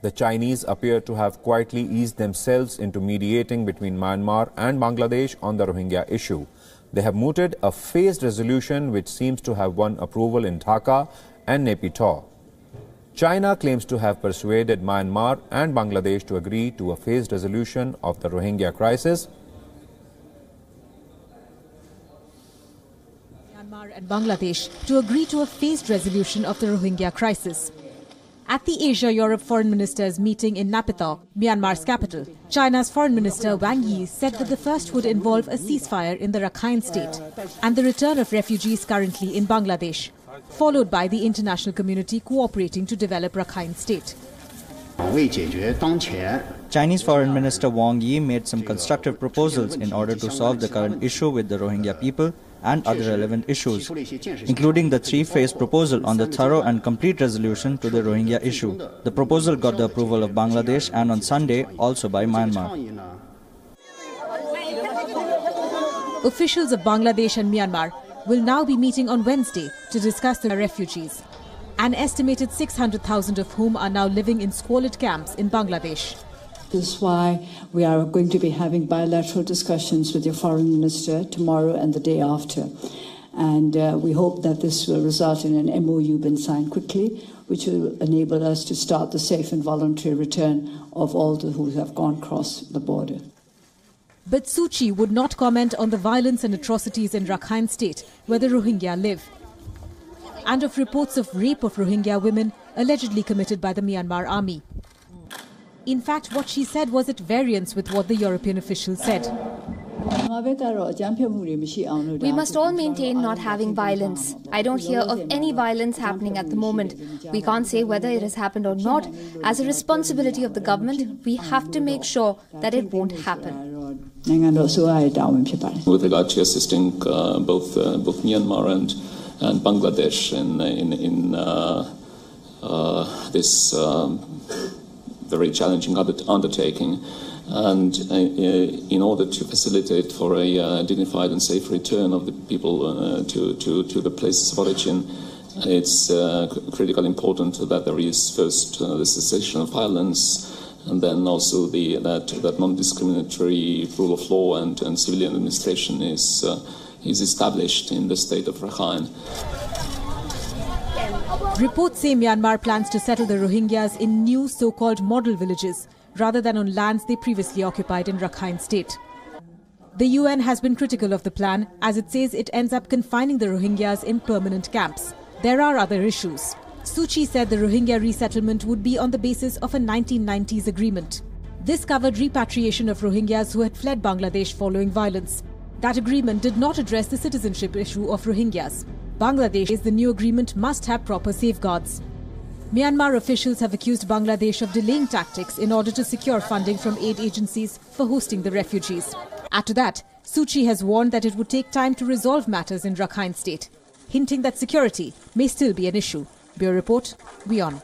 The Chinese appear to have quietly eased themselves into mediating between Myanmar and Bangladesh on the Rohingya issue. They have mooted a phased resolution which seems to have won approval in Dhaka and Naypyidaw. China claims to have persuaded Myanmar and Bangladesh to agree to a phased resolution of the Rohingya crisis. Myanmar and Bangladesh to agree to a phased resolution of the Rohingya crisis. At the Asia-Europe Foreign Ministers meeting in Naypyidaw, Myanmar's capital, China's Foreign Minister Wang Yi said that the first would involve a ceasefire in the Rakhine state and the return of refugees currently in Bangladesh, followed by the international community cooperating to develop Rakhine state. Chinese Foreign Minister Wang Yi made some constructive proposals in order to solve the current issue with the Rohingya people and other relevant issues, including the three-phase proposal on the thorough and complete resolution to the Rohingya issue. The proposal got the approval of Bangladesh and on Sunday also by Myanmar. Officials of Bangladesh and Myanmar will now be meeting on Wednesday to discuss the refugees, an estimated 600,000 of whom are now living in squalid camps in Bangladesh. This is why we are going to be having bilateral discussions with your foreign minister tomorrow and the day after. And we hope that this will result in an MOU being signed quickly, which will enable us to start the safe and voluntary return of all those who have gone across the border. But Suu Kyi would not comment on the violence and atrocities in Rakhine state, where the Rohingya live, and of reports of rape of Rohingya women allegedly committed by the Myanmar army. In fact, what she said was at variance with what the European officials said. We must all maintain not having violence. I don't hear of any violence happening at the moment. We can't say whether it has happened or not. As a responsibility of the government, we have to make sure that it won't happen. With regard to assisting both Myanmar and Bangladesh in this very challenging undertaking, and in order to facilitate for a dignified and safe return of the people to the places of origin, it's critically important that there is first the cessation of violence, and then also that non-discriminatory rule of law and civilian administration is established in the state of Rakhine. Reports say Myanmar plans to settle the Rohingyas in new so-called model villages rather than on lands they previously occupied in Rakhine state. The UN has been critical of the plan, as it says it ends up confining the Rohingyas in permanent camps. There are other issues. Suu Kyi said the Rohingya resettlement would be on the basis of a 1990s agreement. This covered repatriation of Rohingyas who had fled Bangladesh following violence. That agreement did not address the citizenship issue of Rohingyas. Bangladesh says the new agreement must have proper safeguards. Myanmar officials have accused Bangladesh of delaying tactics in order to secure funding from aid agencies for hosting the refugees. Add to that, Suu Kyi has warned that it would take time to resolve matters in Rakhine state, hinting that security may still be an issue. Bureau Report, WION.